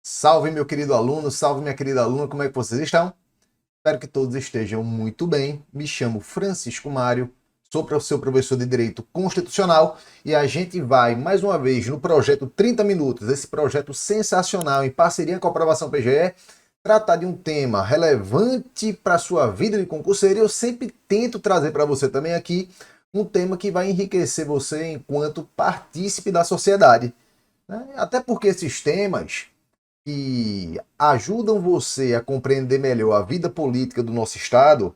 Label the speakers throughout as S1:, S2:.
S1: Salve, meu querido aluno, salve, minha querida aluna, como é que vocês estão? Espero que todos estejam muito bem. Me chamo Francisco Mário, sou seu professor de Direito Constitucional e a gente vai, mais uma vez, no projeto 30 Minutos, esse projeto sensacional em parceria com a Aprovação PGE, tratar de um tema relevante para a sua vida de concurseiro. Eu sempre tento trazer para você também aqui um tema que vai enriquecer você enquanto partícipe da sociedade, né? Até porque esses temas que ajudam você a compreender melhor a vida política do nosso Estado,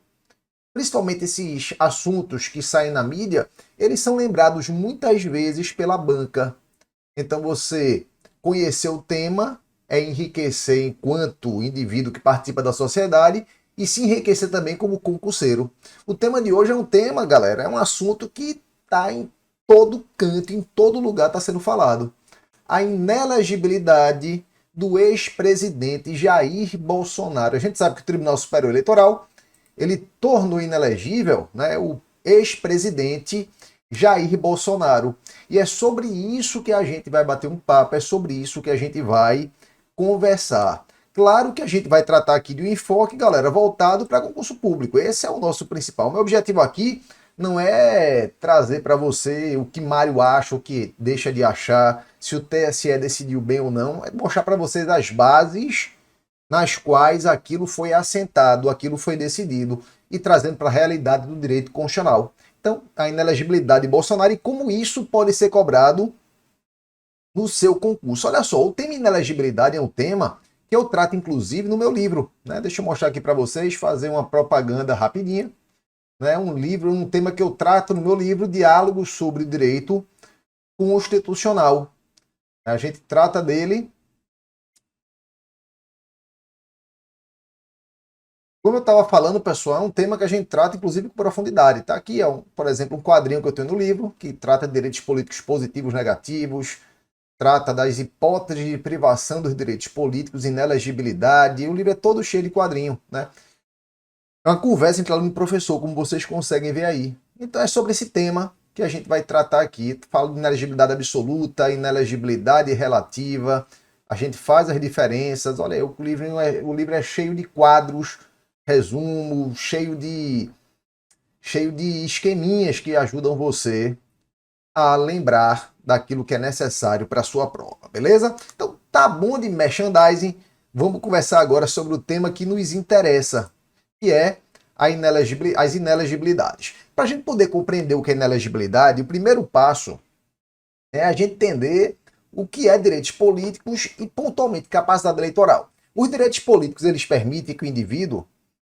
S1: principalmente esses assuntos que saem na mídia, eles são lembrados muitas vezes pela banca. Então você conhecer o tema é enriquecer enquanto indivíduo que participa da sociedade e se enriquecer também como concurseiro. O tema de hoje é um tema, galera, é um assunto que está em todo canto, em todo lugar está sendo falado. A inelegibilidade do ex-presidente Jair Bolsonaro. A gente sabe que o Tribunal Superior Eleitoral ele tornou inelegível, né, o ex-presidente Jair Bolsonaro. E é sobre isso que a gente vai bater um papo, é sobre isso que a gente vai conversar. Claro que a gente vai tratar aqui de um enfoque, galera, voltado para concurso público. Esse é o nosso principal. Meu objetivo aqui não é trazer para você o que Mário acha, o que deixa de achar, se o TSE decidiu bem ou não, é mostrar para vocês as bases nas quais aquilo foi assentado, aquilo foi decidido, e trazendo para a realidade do direito constitucional. Então, a inelegibilidade de Bolsonaro e como isso pode ser cobrado no seu concurso. Olha só, o tema inelegibilidade é um tema que eu trato inclusive no meu livro, né? Deixa eu mostrar aqui para vocês, fazer uma propaganda rapidinha, né? Um livro, um tema que eu trato no meu livro, Diálogos sobre Direito Constitucional. A gente trata dele. Como eu estava falando, pessoal, é um tema que a gente trata, inclusive, com profundidade. Tá aqui, por exemplo, um quadrinho que eu tenho no livro, que trata de direitos políticos positivos, negativos, trata das hipóteses de privação dos direitos políticos, inelegibilidade. O livro é todo cheio de quadrinho, né? É uma conversa entre aluno e professor, como vocês conseguem ver aí. Então é sobre esse tema que a gente vai tratar aqui. Falo de inelegibilidade absoluta, inelegibilidade relativa. A gente faz as diferenças. Olha aí, o livro é cheio de quadros, resumo, cheio de esqueminhas que ajudam você a lembrar daquilo que é necessário para a sua prova, beleza? Então tá bom de merchandising. Vamos conversar agora sobre o tema que nos interessa, que é as inelegibilidades. Para a gente poder compreender o que é inelegibilidade, o primeiro passo é a gente entender o que é direitos políticos e, pontualmente, capacidade eleitoral. Os direitos políticos, eles permitem que o indivíduo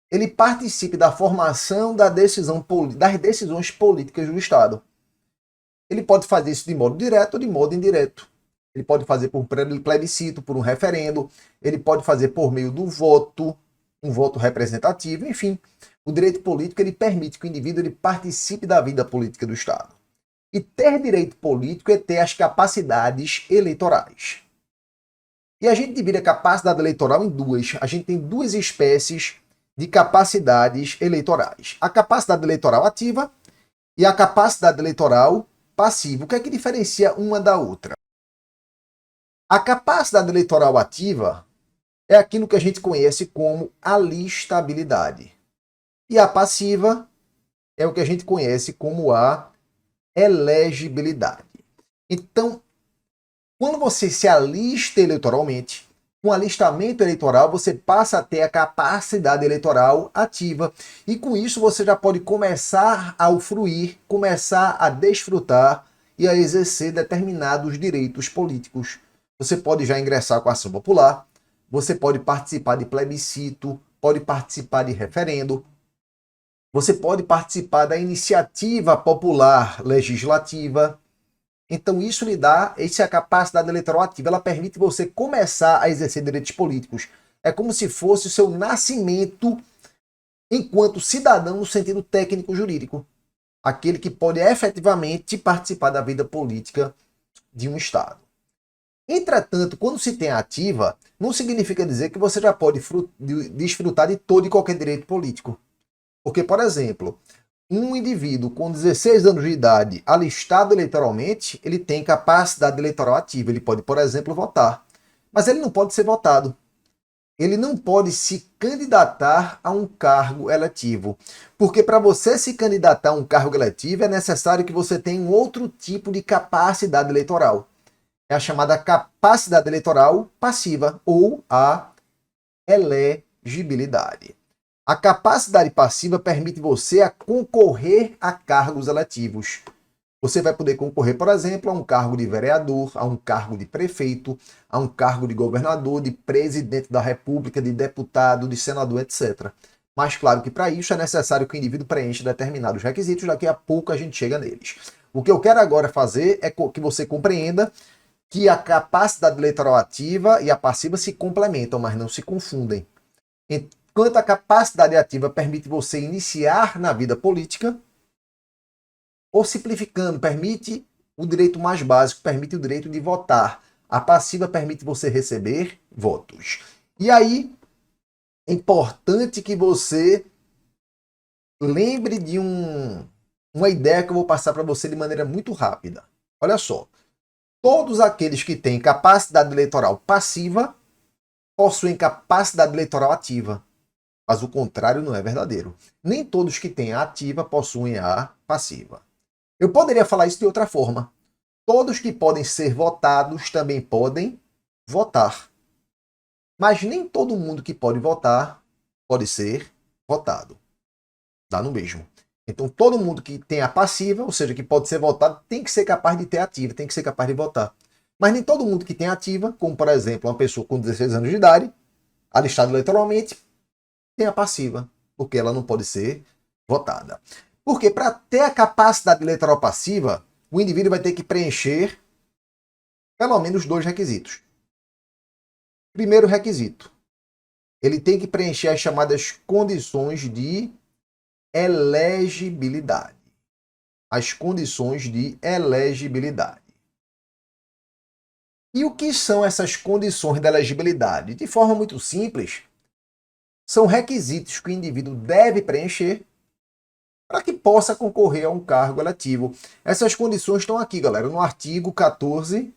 S1: ele participe da formação das decisões políticas do Estado. Ele pode fazer isso de modo direto ou de modo indireto. Ele pode fazer por plebiscito, por um referendo, ele pode fazer por meio do voto, um voto representativo, enfim. O direito político ele permite que o indivíduo ele participe da vida política do Estado. E ter direito político é ter as capacidades eleitorais. E a gente divide a capacidade eleitoral em duas. A gente tem duas espécies de capacidades eleitorais. A capacidade eleitoral ativa e a capacidade eleitoral passiva. O que é que diferencia uma da outra? A capacidade eleitoral ativa é aquilo que a gente conhece como alistabilidade. E a passiva é o que a gente conhece como a elegibilidade. Então, quando você se alista eleitoralmente, com alistamento eleitoral, você passa a ter a capacidade eleitoral ativa. E com isso você já pode começar a usufruir, começar a desfrutar e a exercer determinados direitos políticos. Você pode já ingressar com a ação popular, você pode participar de plebiscito, pode participar de referendo, você pode participar da iniciativa popular legislativa. Então isso lhe dá essa capacidade eleitoral ativa, ela permite você começar a exercer direitos políticos. É como se fosse o seu nascimento enquanto cidadão no sentido técnico-jurídico. Aquele que pode efetivamente participar da vida política de um Estado. Entretanto, quando se tem a ativa, não significa dizer que você já pode desfrutar de todo e qualquer direito político. Porque, por exemplo, um indivíduo com 16 anos de idade alistado eleitoralmente, ele tem capacidade eleitoral ativa. Ele pode, por exemplo, votar. mas ele não pode ser votado. Ele não pode se candidatar a um cargo eletivo. Porque para você se candidatar a um cargo eletivo é necessário que você tenha um outro tipo de capacidade eleitoral. É a chamada capacidade eleitoral passiva ou a elegibilidade. A capacidade passiva permite você a concorrer a cargos eletivos. Você vai poder concorrer, por exemplo, a um cargo de vereador, a um cargo de prefeito, a um cargo de governador, de presidente da República, de deputado, de senador, etc. Mas claro que para isso é necessário que o indivíduo preencha determinados requisitos, daqui a pouco a gente chega neles. O que eu quero agora fazer é que você compreenda que a capacidade eleitoral ativa e a passiva se complementam, mas não se confundem. Enquanto a capacidade ativa permite você iniciar na vida política, ou simplificando, permite o direito mais básico, permite o direito de votar. A passiva permite você receber votos. E aí, é importante que você lembre de uma ideia que eu vou passar para você de maneira muito rápida. Olha só, todos aqueles que têm capacidade eleitoral passiva possuem capacidade eleitoral ativa. Mas o contrário não é verdadeiro. Nem todos que têm a ativa possuem a passiva. Eu poderia falar isso de outra forma. Todos que podem ser votados também podem votar. Mas nem todo mundo que pode votar pode ser votado. Dá no mesmo. Então todo mundo que tem a passiva, ou seja, que pode ser votado, tem que ser capaz de ter ativa, tem que ser capaz de votar. Mas nem todo mundo que tem ativa, como por exemplo uma pessoa com 16 anos de idade, alistada eleitoralmente, tem a passiva, porque ela não pode ser votada. Porque para ter a capacidade eleitoral passiva, o indivíduo vai ter que preencher pelo menos 2 requisitos. Primeiro requisito, ele tem que preencher as chamadas condições de elegibilidade. As condições de elegibilidade. E o que são essas condições de elegibilidade? De forma muito simples, são requisitos que o indivíduo deve preencher para que possa concorrer a um cargo eletivo. Essas condições estão aqui, galera, no artigo 14,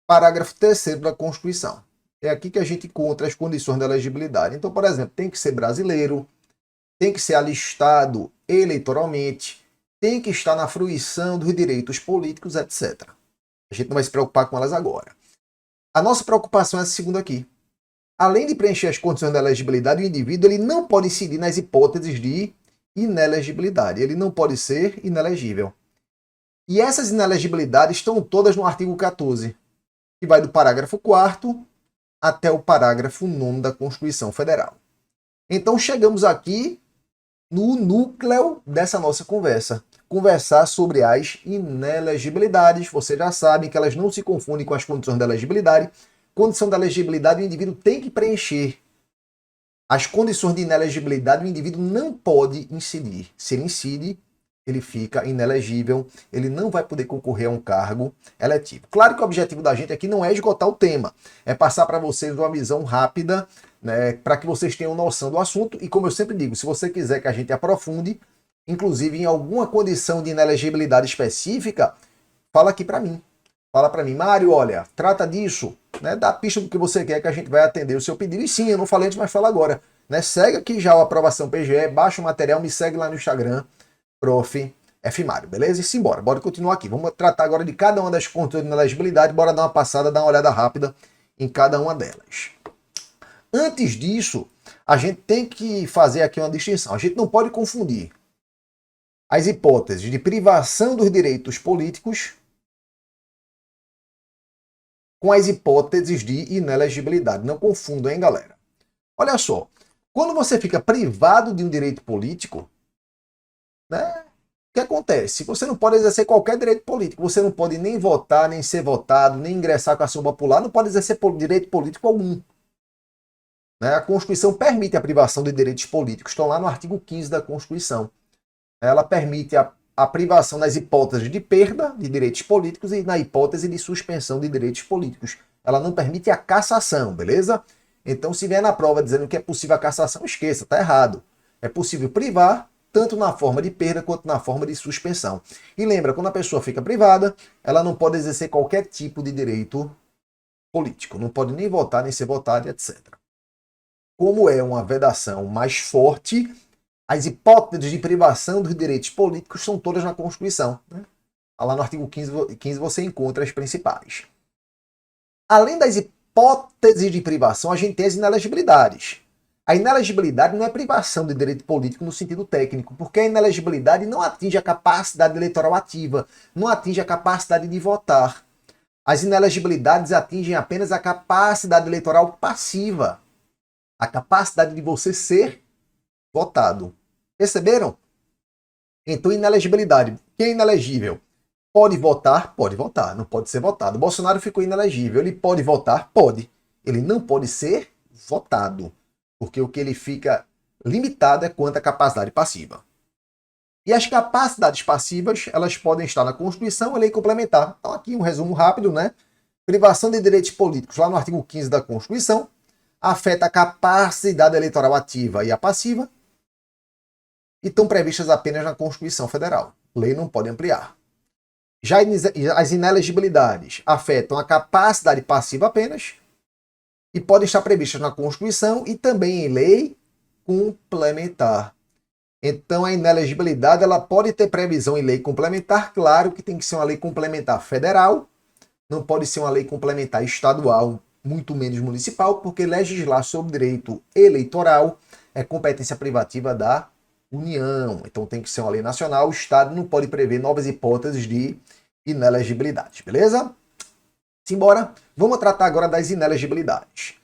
S1: parágrafo 3º da Constituição. É aqui que a gente encontra as condições da elegibilidade. Então, por exemplo, tem que ser brasileiro, tem que ser alistado eleitoralmente, tem que estar na fruição dos direitos políticos, etc. A gente não vai se preocupar com elas agora. A nossa preocupação é essa segunda aqui. Além de preencher as condições da elegibilidade, o indivíduo ele não pode incidir nas hipóteses de inelegibilidade. Ele não pode ser inelegível. E essas inelegibilidades estão todas no artigo 14, que vai do parágrafo 4º até o parágrafo 9º da Constituição Federal. Então chegamos aqui no núcleo dessa nossa conversa. Conversar sobre as inelegibilidades. Vocês já sabem que elas não se confundem com as condições da elegibilidade. Condição da elegibilidade, o indivíduo tem que preencher. As condições de inelegibilidade, o indivíduo não pode incidir. Se ele incide, ele fica inelegível, ele não vai poder concorrer a um cargo eletivo. Claro que o objetivo da gente aqui não é esgotar o tema, é passar para vocês uma visão rápida, né, para que vocês tenham noção do assunto. E como eu sempre digo, se você quiser que a gente aprofunde, inclusive em alguma condição de inelegibilidade específica, fala aqui para mim. Fala para mim, Mário, olha, trata disso, né, dá a pista do que você quer que a gente vai atender o seu pedido. E sim, eu não falei antes, mas falo agora. Né, segue aqui já o Aprovação PGE, baixa o material, me segue lá no Instagram, Prof. F. Mário, beleza? E simbora, bora continuar aqui. Vamos tratar agora de cada uma das condições de inelegibilidade, bora dar uma passada, dar uma olhada rápida em cada uma delas. Antes disso, a gente tem que fazer aqui uma distinção. A gente não pode confundir as hipóteses de privação dos direitos políticos com as hipóteses de inelegibilidade. Não confundam, hein, galera? Olha só, quando você fica privado de um direito político, né, o que acontece? Você não pode exercer qualquer direito político. Você não pode nem votar, nem ser votado, nem ingressar com a ação popular, não pode exercer direito político algum. Né? A Constituição permite a privação de direitos políticos, estão lá no artigo 15 da Constituição. Ela permite a privação nas hipóteses de perda de direitos políticos e na hipótese de suspensão de direitos políticos. Ela não permite a cassação, beleza? Então, se vier na prova dizendo que é possível a cassação, esqueça, está errado. É possível privar, tanto na forma de perda quanto na forma de suspensão. E lembra, quando a pessoa fica privada, ela não pode exercer qualquer tipo de direito político. Não pode nem votar, nem ser votado, etc. Como é uma vedação mais forte, as hipóteses de privação dos direitos políticos são todas na Constituição. Né? Lá no artigo 15 você encontra as principais. Além das hipóteses de privação, a gente tem as inelegibilidades. A inelegibilidade não é privação de direito político no sentido técnico, porque a inelegibilidade não atinge a capacidade eleitoral ativa, não atinge a capacidade de votar. As inelegibilidades atingem apenas a capacidade eleitoral passiva, a capacidade de você ser votado. Perceberam? Então, inelegibilidade. Quem é inelegível? Pode votar? Pode votar. Não pode ser votado. Bolsonaro ficou inelegível. Ele pode votar? Pode. Ele não pode ser votado. Porque o que ele fica limitado é quanto à capacidade passiva. E as capacidades passivas, elas podem estar na Constituição e lei complementar. Então, aqui um resumo rápido, né? Privação de direitos políticos, lá no artigo 15 da Constituição, afeta a capacidade eleitoral ativa e a passiva, e estão previstas apenas na Constituição Federal. Lei não pode ampliar. Já as inelegibilidades afetam a capacidade passiva apenas e podem estar previstas na Constituição e também em lei complementar. Então a inelegibilidade ela pode ter previsão em lei complementar, claro que tem que ser uma lei complementar federal, não pode ser uma lei complementar estadual, muito menos municipal, porque legislar sobre direito eleitoral é competência privativa da União. Então tem que ser uma lei nacional, o Estado não pode prever novas hipóteses de inelegibilidade, beleza? Simbora, vamos tratar agora das inelegibilidades.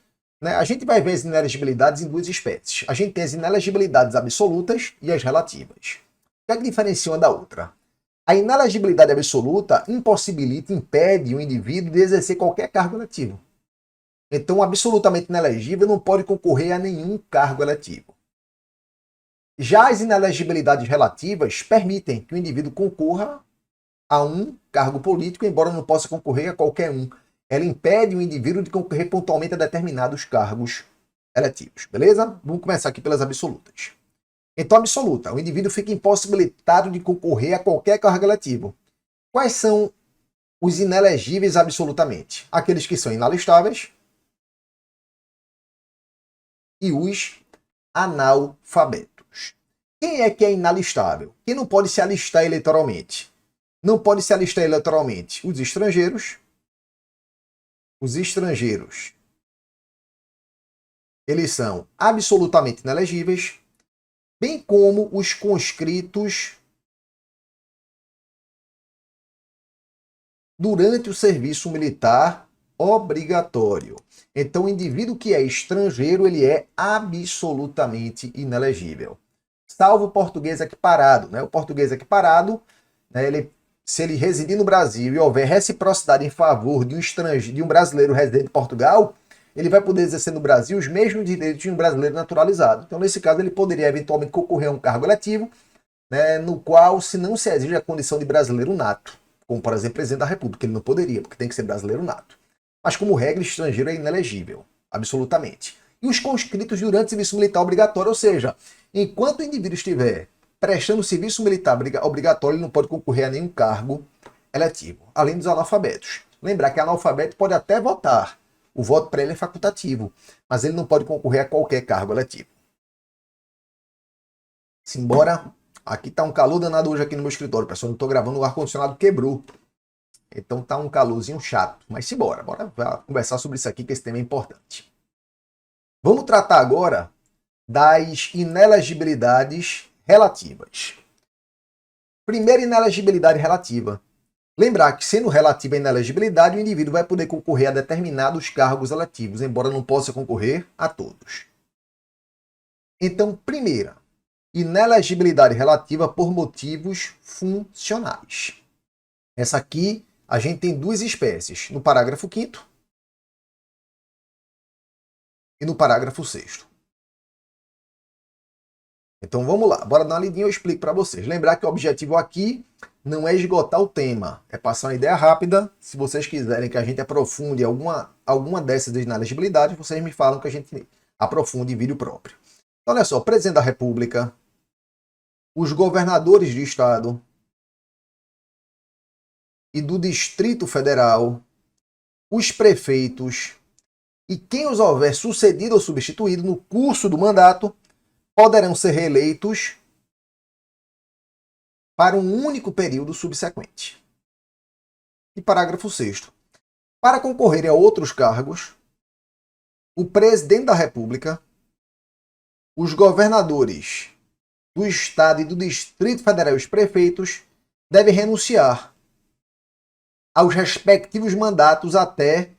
S1: Né? A gente vai ver as inelegibilidades em duas espécies. A gente tem as inelegibilidades absolutas e as relativas. O que é que diferencia uma da outra? A inelegibilidade absoluta impossibilita, impede o indivíduo de exercer qualquer cargo eletivo. Então, absolutamente inelegível não pode concorrer a nenhum cargo eletivo. Já as inelegibilidades relativas permitem que o indivíduo concorra a um cargo político, embora não possa concorrer a qualquer um. Ela impede o indivíduo de concorrer pontualmente a determinados cargos eletivos, beleza? Vamos começar aqui pelas absolutas. Então, absoluta, o indivíduo fica impossibilitado de concorrer a qualquer cargo eletivo. Quais são os inelegíveis absolutamente? Aqueles que são inalistáveis e os analfabetos. Quem é que é inalistável? Quem não pode se alistar eleitoralmente? Não pode se alistar eleitoralmente os estrangeiros. Os estrangeiros, eles são absolutamente inelegíveis, bem como os conscritos durante o serviço militar obrigatório. Então, o indivíduo que é estrangeiro, ele é absolutamente inelegível. Salvo o português equiparado. Né? O português equiparado, né, se ele residir no Brasil e houver reciprocidade em favor de um estrangeiro, de um brasileiro residente em Portugal, ele vai poder exercer no Brasil os mesmos direitos de um brasileiro naturalizado. Então, nesse caso, ele poderia eventualmente concorrer a um cargo eletivo, né, no qual, se não se exige a condição de brasileiro nato, como, por exemplo, presidente da República, ele não poderia, porque tem que ser brasileiro nato. Mas, como regra, estrangeiro é inelegível, absolutamente. E os conscritos durante o serviço militar obrigatório, ou seja, enquanto o indivíduo estiver prestando serviço militar obrigatório, ele não pode concorrer a nenhum cargo eletivo, além dos analfabetos. Lembrar que analfabeto pode até votar, o voto para ele é facultativo, mas ele não pode concorrer a qualquer cargo eletivo. Simbora. Aqui tá um calor danado hoje aqui no meu escritório, pessoal. Não tô gravando, o ar-condicionado quebrou. Então tá um calorzinho chato. Mas simbora, bora conversar sobre isso aqui, que esse tema é importante. Vamos tratar agora das inelegibilidades relativas. Primeira inelegibilidade relativa. Lembrar que, sendo relativa a inelegibilidade, o indivíduo vai poder concorrer a determinados cargos eletivos, embora não possa concorrer a todos. Então, primeira, inelegibilidade relativa por motivos funcionais. Essa aqui, a gente tem duas espécies, no parágrafo 5º e no parágrafo 6º. Então vamos lá, bora dar uma lidinha, eu explico para vocês. Lembrar que o objetivo aqui não é esgotar o tema, é passar uma ideia rápida. Se vocês quiserem que a gente aprofunde alguma dessas inelegibilidades, vocês me falam que a gente aprofunde em vídeo próprio. Então, olha só, presidente da República, os governadores de estado e do Distrito Federal os prefeitos e quem os houver sucedido ou substituído no curso do mandato poderão ser reeleitos para um único período subsequente. E parágrafo 6º. Para concorrerem a outros cargos, o presidente da República, os governadores do Estado e do Distrito Federal e os prefeitos devem renunciar aos respectivos mandatos até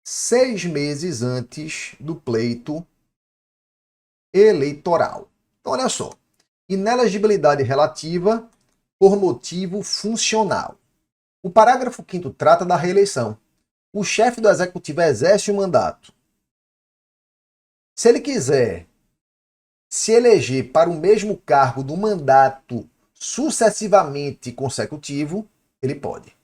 S1: 6 meses antes do pleito eleitoral. Então, olha só. Inelegibilidade relativa por motivo funcional. O parágrafo 5º trata da reeleição. O chefe do executivo exerce o mandato. Se ele quiser se eleger para o mesmo cargo do mandato sucessivamente consecutivo, ele pode.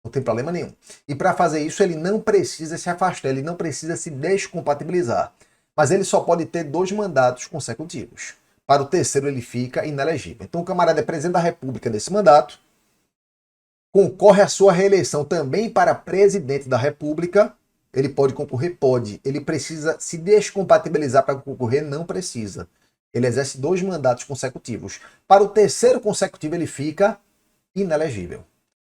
S1: Não tem problema nenhum. E para fazer isso, ele não precisa se afastar, ele não precisa se descompatibilizar. Mas ele só pode ter 2 mandatos consecutivos. Para o terceiro, ele fica inelegível. Então, o camarada é presidente da República nesse mandato, concorre à sua reeleição também para presidente da República. Ele pode concorrer? Pode. Ele precisa se descompatibilizar para concorrer? Não precisa. Ele exerce 2 mandatos consecutivos. Para o terceiro consecutivo, ele fica inelegível.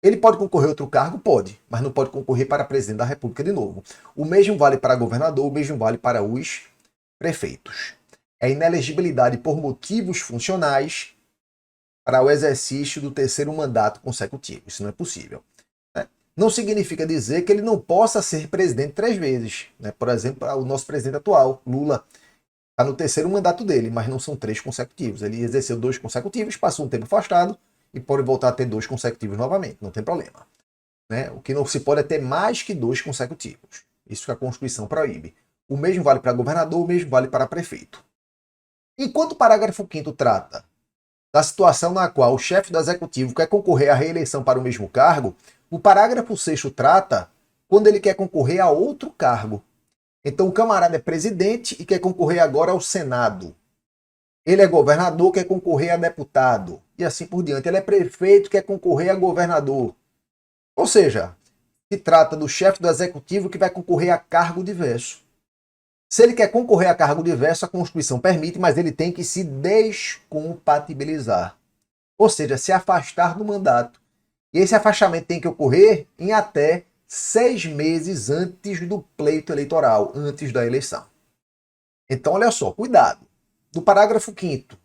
S1: Ele pode concorrer a outro cargo? Pode, mas não pode concorrer para presidente da República de novo. O mesmo vale para governador, o mesmo vale para os prefeitos. É inelegibilidade por motivos funcionais para o exercício do terceiro mandato consecutivo. Isso não é possível. Né? Não significa dizer que ele não possa ser presidente 3 vezes. Né? Por exemplo, o nosso presidente atual, Lula, está no terceiro mandato dele, mas não são 3 consecutivos. Ele exerceu 2 consecutivos, passou um tempo afastado e pode voltar a ter 2 consecutivos novamente. Não tem problema. Né? O que não se pode é ter mais que 2 consecutivos. Isso que a Constituição proíbe. O mesmo vale para governador, o mesmo vale para prefeito. Enquanto o parágrafo 5º trata da situação na qual o chefe do executivo quer concorrer à reeleição para o mesmo cargo, o parágrafo 6º trata quando ele quer concorrer a outro cargo. Então o camarada é presidente e quer concorrer agora ao Senado. Ele é governador, quer concorrer a deputado. E assim por diante. Ele é prefeito, quer concorrer a governador. Ou seja, se trata do chefe do executivo que vai concorrer a cargo diverso. Se ele quer concorrer a cargo diverso, a Constituição permite, mas ele tem que se descompatibilizar. Ou seja, se afastar do mandato. E esse afastamento tem que ocorrer em até 6 meses antes do pleito eleitoral, antes da eleição. Então, olha só, cuidado. Do parágrafo 5º,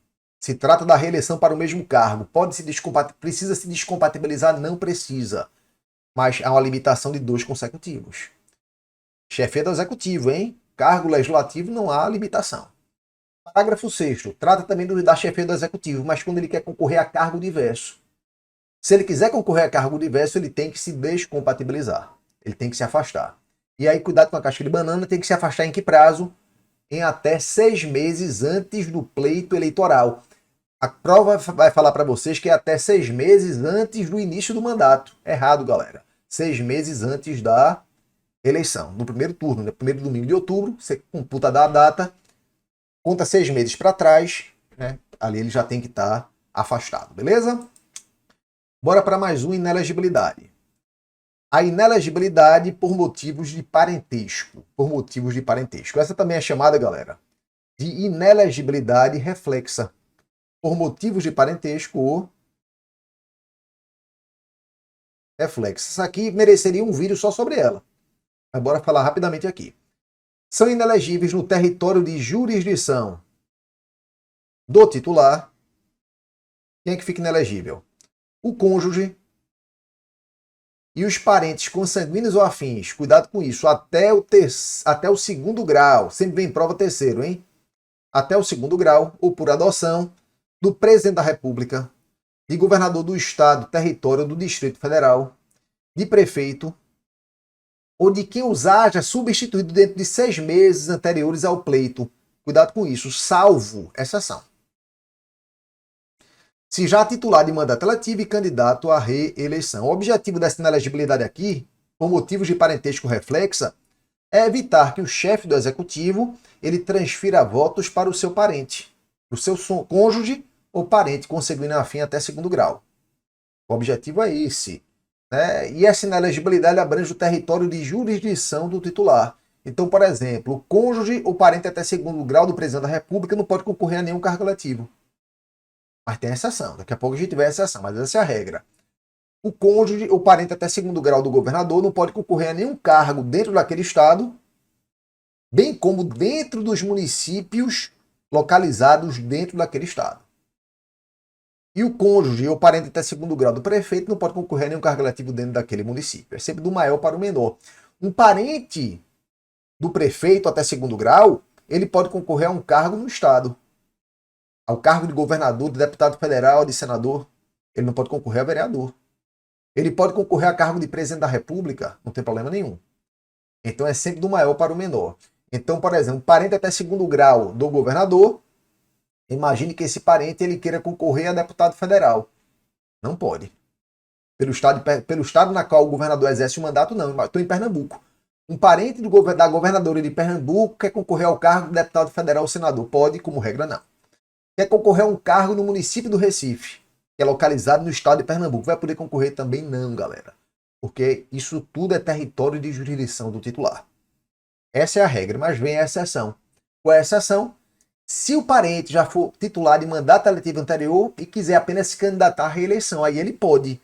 S1: se trata da reeleição para o mesmo cargo. Precisa se descompatibilizar? Não precisa. Mas há uma limitação de 2 consecutivos. Chefia do executivo, hein? Cargo legislativo não há limitação. Parágrafo 6º, trata também da chefia do executivo, mas quando ele quer concorrer a cargo diverso. Se ele quiser concorrer a cargo diverso, ele tem que se descompatibilizar. Ele tem que se afastar. E aí, cuidado com a casca de banana, tem que se afastar em que prazo? Em até 6 meses antes do pleito eleitoral. A prova vai falar para vocês que é até 6 meses antes do início do mandato. Errado, galera. 6 meses antes da eleição, no primeiro turno, no primeiro domingo de outubro, você computa da data, conta 6 meses para trás, né? Ali ele já tem que estar afastado, beleza? Bora para mais uma inelegibilidade. A inelegibilidade por motivos de parentesco. Por motivos de parentesco. Essa também é chamada, galera, de inelegibilidade reflexa. Por motivos de parentesco ou reflexa. Isso aqui mereceria um vídeo só sobre ela. Mas bora falar rapidamente aqui. São inelegíveis no território de jurisdição do titular. Quem é que fica inelegível? O cônjuge e os parentes consanguíneos ou afins. Cuidado com isso. Até o 2º grau. Sempre vem em prova terceiro, hein? Até o 2º grau, ou por adoção, do presidente da República, de governador do estado, território do Distrito Federal, de prefeito, ou de quem os haja substituído dentro de 6 meses anteriores ao pleito. Cuidado com isso, salvo exceção. Se já titular de mandato eletivo e candidato à reeleição. O objetivo dessa inelegibilidade aqui, por motivos de parentesco reflexa, é evitar que o chefe do executivo ele transfira votos para o seu parente, para o seu cônjuge ou parente consanguíneo afim até 2º grau. O objetivo é esse. né? E essa inelegibilidade abrange o território de jurisdição do titular. Então, por exemplo, o cônjuge ou parente até segundo grau do presidente da República não pode concorrer a nenhum cargo eletivo. Mas tem exceção. Daqui a pouco a gente vê a exceção, mas essa é a regra. O cônjuge ou parente até segundo grau do governador não pode concorrer a nenhum cargo dentro daquele estado, bem como dentro dos municípios localizados dentro daquele estado. E o cônjuge ou parente até segundo grau do prefeito não pode concorrer a nenhum cargo eletivo dentro daquele município. É sempre do maior para o menor. Um parente do prefeito até segundo grau, ele pode concorrer a um cargo no estado. Ao cargo de governador, de deputado federal, de senador. Ele não pode concorrer a vereador. Ele pode concorrer a cargo de presidente da República, não tem problema nenhum. Então é sempre do maior para o menor. Então, por exemplo, parente até segundo grau do governador, imagine que esse parente ele queira concorrer a deputado federal. Não pode. Pelo estado na qual o governador exerce o mandato, não. Estou em Pernambuco. Um parente da governadora de Pernambuco quer concorrer ao cargo de deputado federal ou senador. Pode, como regra, não. Quer concorrer a um cargo no município do Recife, que é localizado no estado de Pernambuco. Vai poder concorrer também? Não, galera. Porque isso tudo é território de jurisdição do titular. Essa é a regra, mas vem a exceção. Qual é a exceção? Se o parente já for titular de mandato eletivo anterior e quiser apenas se candidatar à reeleição, aí ele pode.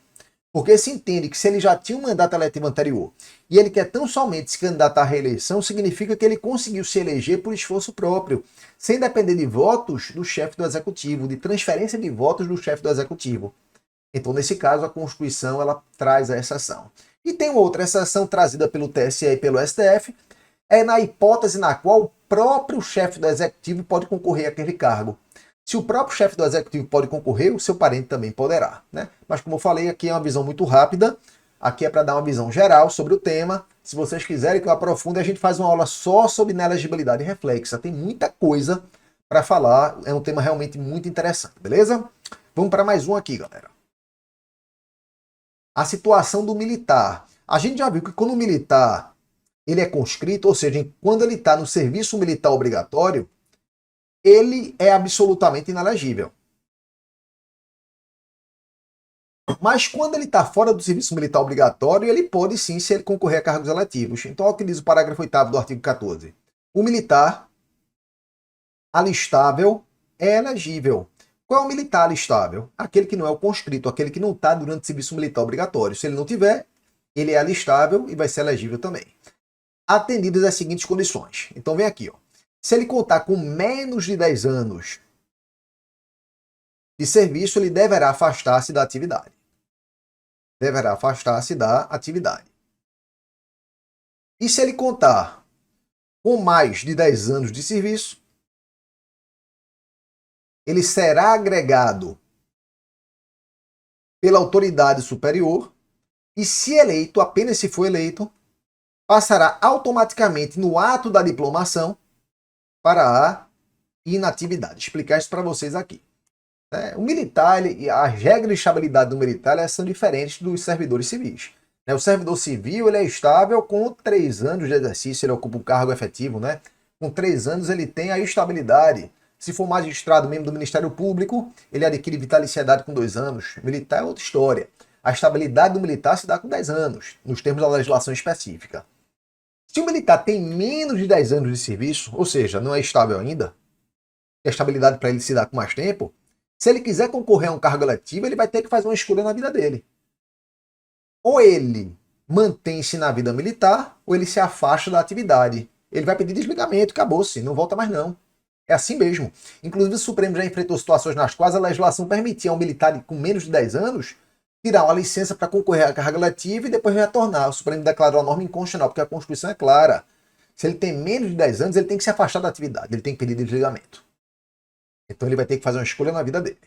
S1: Porque se entende que se ele já tinha um mandato eletivo anterior e ele quer tão somente se candidatar à reeleição, significa que ele conseguiu se eleger por esforço próprio, sem depender de votos do chefe do executivo, de transferência de votos do chefe do executivo. Então, nesse caso, a Constituição ela traz a exceção. E tem outra exceção trazida pelo TSE e pelo STF, é na hipótese na qual o próprio chefe do executivo pode concorrer àquele cargo. Se o próprio chefe do executivo pode concorrer, o seu parente também poderá, né? Mas como eu falei, aqui é uma visão muito rápida, aqui é para dar uma visão geral sobre o tema. Se vocês quiserem que eu aprofunde, a gente faz uma aula só sobre inelegibilidade reflexa. Tem muita coisa para falar, é um tema realmente muito interessante, beleza? Vamos para mais um aqui, galera. A situação do militar. A gente já viu que quando o militar ele é conscrito, ou seja, quando ele está no serviço militar obrigatório, ele é absolutamente inelegível. Mas quando ele está fora do serviço militar obrigatório, ele pode sim, se ele concorrer a cargos eletivos. Então, olha o que diz o parágrafo 8º do artigo 14. O militar alistável é elegível. Qual é o militar alistável? Aquele que não é o conscrito, aquele que não está durante o serviço militar obrigatório. Se ele não tiver, ele é alistável e vai ser elegível também. Atendidas as seguintes condições. Então vem aqui, ó. Se ele contar com menos de 10 anos de serviço, ele deverá afastar-se da atividade. Deverá afastar-se da atividade. E se ele contar com mais de 10 anos de serviço, ele será agregado pela autoridade superior e, se eleito, apenas se for eleito, passará automaticamente no ato da diplomação para a inatividade. Explicar isso para vocês aqui. O militar, as regras de estabilidade do militar são diferentes dos servidores civis. O servidor civil ele é estável com 3 anos de exercício, ele ocupa um cargo efetivo. Com 3 anos ele tem a estabilidade. Se for magistrado mesmo do Ministério Público, ele adquire vitaliciedade com 2 anos. Militar é outra história. A estabilidade do militar se dá com 10 anos, nos termos da legislação específica. Se o militar tem menos de 10 anos de serviço, ou seja, não é estável ainda, a estabilidade para ele se dá com mais tempo, se ele quiser concorrer a um cargo eletivo, ele vai ter que fazer uma escolha na vida dele. Ou ele mantém-se na vida militar, ou ele se afasta da atividade. Ele vai pedir desligamento, acabou-se, não volta mais não. É assim mesmo. Inclusive o Supremo já enfrentou situações nas quais a legislação permitia ao militar com menos de 10 anos tirar uma licença para concorrer à carga letiva e depois retornar. O Supremo declarou a norma inconstitucional, porque a Constituição é clara. Se ele tem menos de 10 anos, ele tem que se afastar da atividade, ele tem que pedir desligamento. Então ele vai ter que fazer uma escolha na vida dele.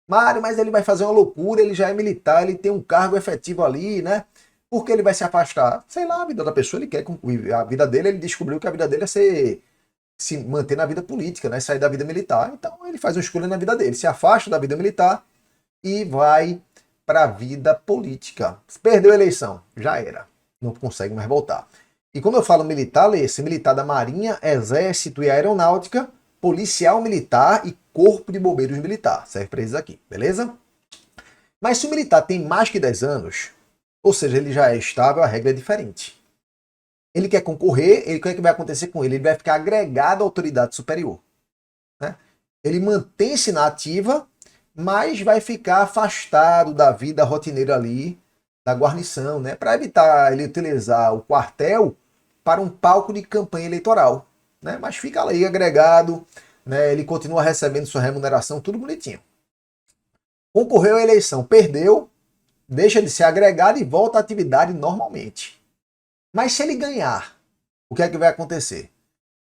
S1: Mário, mas ele vai fazer uma loucura, ele já é militar, ele tem um cargo efetivo ali, né? Por que ele vai se afastar? Sei lá, a vida da pessoa, ele quer concluir. A vida dele, ele descobriu que a vida dele é se manter na vida política, né? Sair da vida militar. Então ele faz uma escolha na vida dele, se afasta da vida militar e vai para a vida política. Perdeu a eleição, já era. Não consegue mais voltar. E quando eu falo militar, lê-se militar da Marinha, Exército e Aeronáutica, policial militar e corpo de bombeiros militar. Serve para eles aqui, beleza? Mas se o militar tem mais que 10 anos, Ou seja, ele já é estável, a regra é diferente. Ele quer concorrer, o que vai acontecer com ele? Ele vai ficar agregado à autoridade superior. Né? Ele mantém-se na ativa, mas vai ficar afastado da vida rotineira ali, da guarnição, né? Para evitar ele utilizar o quartel para um palco de campanha eleitoral. Né? Mas fica ali agregado, né? Ele continua recebendo sua remuneração, tudo bonitinho. Concorreu à eleição, perdeu, deixa de ser agregado e volta à atividade normalmente. Mas se ele ganhar, o que é que vai acontecer?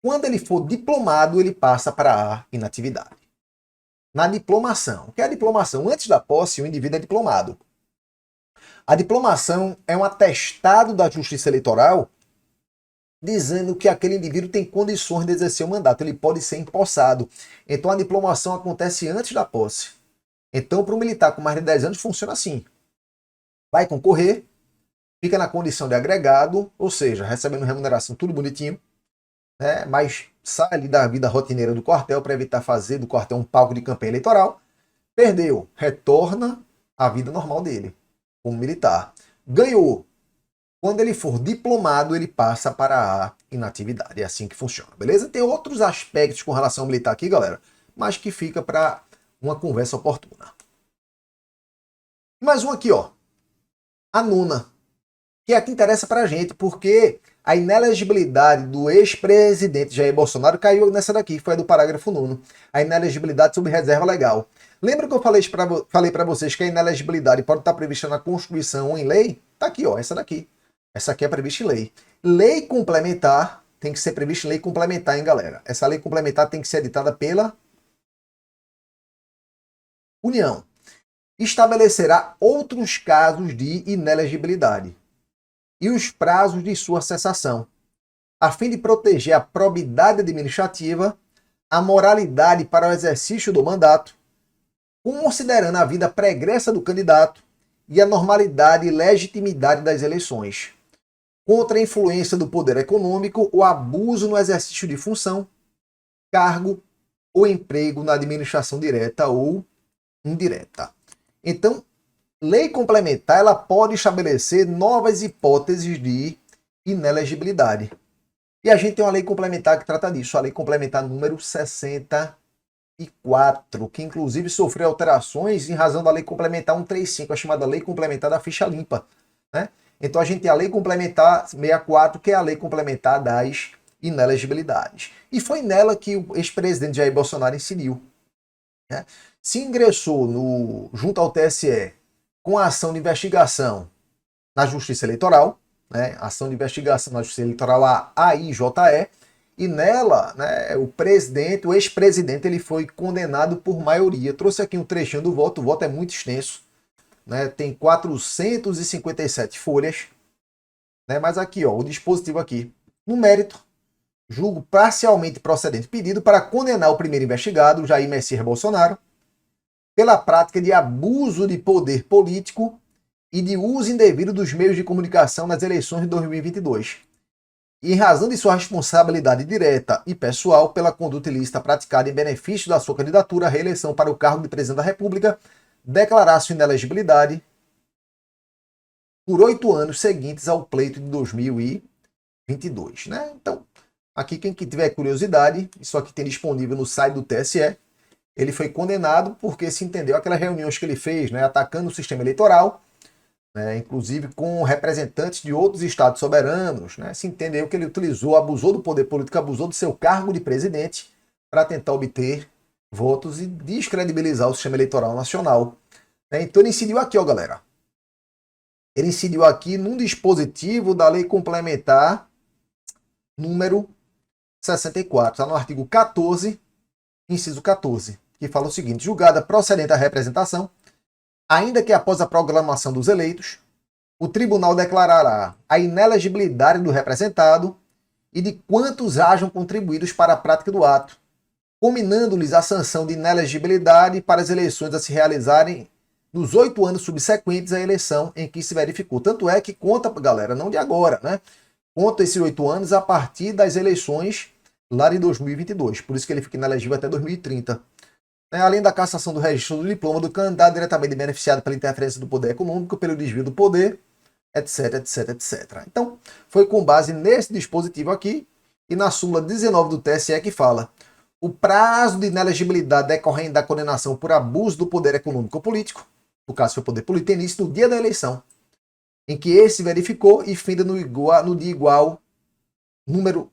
S1: Quando ele for diplomado, ele passa para a inatividade. Na diplomação. O que é a diplomação? Antes da posse, o indivíduo é diplomado. A diplomação é um atestado da Justiça Eleitoral dizendo que aquele indivíduo tem condições de exercer o mandato. Ele pode ser empossado. Então a diplomação acontece antes da posse. Então, para um militar com mais de 10 anos, funciona assim. Vai concorrer, fica na condição de agregado, ou seja, recebendo remuneração, tudo bonitinho, né? Mas sai ali da vida rotineira do quartel para evitar fazer do quartel um palco de campanha eleitoral. Perdeu, retorna à vida normal dele, como militar. Ganhou. Quando ele for diplomado, ele passa para a inatividade. É assim que funciona, beleza? Tem outros aspectos com relação ao militar aqui, galera, mas que fica para uma conversa oportuna. Mais um aqui, ó. A nona, que é a que interessa para a gente, porque a inelegibilidade do ex-presidente Jair Bolsonaro caiu nessa daqui, que foi a do parágrafo 9º. A inelegibilidade sob reserva legal. Lembra que eu falei para vocês que a inelegibilidade pode estar prevista na Constituição ou em lei? Tá aqui, ó, essa daqui. Essa aqui é prevista em lei. Lei complementar tem que ser prevista em lei complementar, hein, galera? Essa lei complementar tem que ser editada pela União. Estabelecerá outros casos de inelegibilidade e os prazos de sua cessação, a fim de proteger a probidade administrativa, a moralidade para o exercício do mandato, considerando a vida pregressa do candidato e a normalidade e legitimidade das eleições, contra a influência do poder econômico ou abuso no exercício de função, cargo ou emprego na administração direta ou indireta. Então, lei complementar ela pode estabelecer novas hipóteses de inelegibilidade. E a gente tem uma lei complementar que trata disso, a lei complementar número 64, que inclusive sofreu alterações em razão da lei complementar 135, a chamada lei complementar da ficha limpa. Né? Então a gente tem a lei complementar 64, que é a lei complementar das inelegibilidades. E foi nela que o ex-presidente Jair Bolsonaro incidiu. Né? Se ingressou junto ao TSE com a ação de investigação na Justiça Eleitoral, né, ação de investigação na Justiça Eleitoral, a AIJE, e nela, né, o ex-presidente, ele foi condenado por maioria. Trouxe aqui um trechinho do voto, o voto é muito extenso, né, tem 457 folhas, né, mas aqui, ó, o dispositivo aqui, no mérito, julgo parcialmente procedente pedido para condenar o primeiro investigado, Jair Messias Bolsonaro, pela prática de abuso de poder político e de uso indevido dos meios de comunicação nas eleições de 2022, e em razão de sua responsabilidade direta e pessoal pela conduta ilícita praticada em benefício da sua candidatura à reeleição para o cargo de presidente da República, declarar sua inelegibilidade por 8 anos seguintes ao pleito de 2022. Né? Então, aqui quem tiver curiosidade, isso aqui tem disponível no site do TSE. Ele foi condenado porque se entendeu aquelas reuniões que ele fez, né, atacando o sistema eleitoral, né, inclusive com representantes de outros estados soberanos, né, se entendeu que ele abusou do poder político, abusou do seu cargo de presidente para tentar obter votos e descredibilizar o sistema eleitoral nacional. Né. Então ele incidiu aqui, ó, galera. Ele incidiu aqui num dispositivo da Lei Complementar número 64, está no artigo 14, inciso 14. Que fala o seguinte: julgada procedente a representação, ainda que após a proclamação dos eleitos, o tribunal declarará a inelegibilidade do representado e de quantos hajam contribuídos para a prática do ato, combinando-lhes a sanção de inelegibilidade para as eleições a se realizarem nos 8 anos subsequentes à eleição em que se verificou. Tanto é que conta, galera, não de agora, né? Conta esses 8 anos a partir das eleições lá de 2022. Por isso que ele fica inelegível até 2030. Além da cassação do registro do diploma do candidato diretamente beneficiado pela interferência do poder econômico, pelo desvio do poder, etc, etc, etc. Então, foi com base nesse dispositivo aqui e na súmula 19 do TSE que fala: o prazo de inelegibilidade decorrente da condenação por abuso do poder econômico ou político, no caso foi o poder político, tem início no dia da eleição, em que esse verificou e finda no dia igual número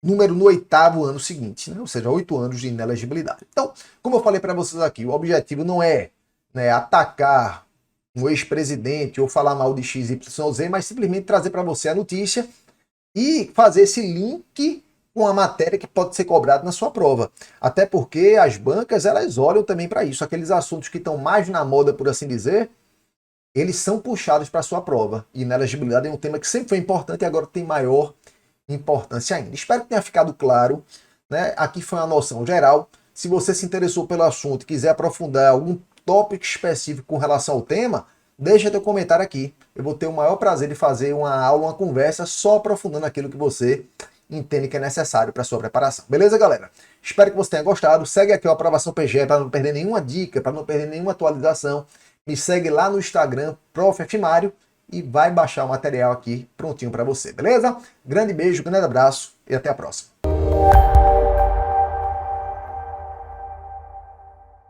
S1: no 8º ano seguinte, né? Ou seja, 8 anos de inelegibilidade. Então, como eu falei para vocês aqui, o objetivo não é, né, atacar um ex-presidente ou falar mal de XYZ, mas simplesmente trazer para você a notícia e fazer esse link com a matéria que pode ser cobrada na sua prova. Até porque as bancas, elas olham também para isso. Aqueles assuntos que estão mais na moda, por assim dizer, eles são puxados para a sua prova. E inelegibilidade é um tema que sempre foi importante e agora tem maior importância ainda. Espero que tenha ficado claro, né? Aqui foi uma noção geral. Se você se interessou pelo assunto e quiser aprofundar algum tópico específico com relação ao tema, deixa teu comentário aqui. Eu vou ter o maior prazer de fazer uma aula, uma conversa, só aprofundando aquilo que você entende que é necessário para sua preparação. Beleza, galera? Espero que você tenha gostado. Segue aqui o Aprovação PGE para não perder nenhuma dica, para não perder nenhuma atualização. Me segue lá no Instagram, Prof. F. Mário, e vai baixar o material aqui prontinho para você, beleza? Grande beijo, grande abraço e até a próxima.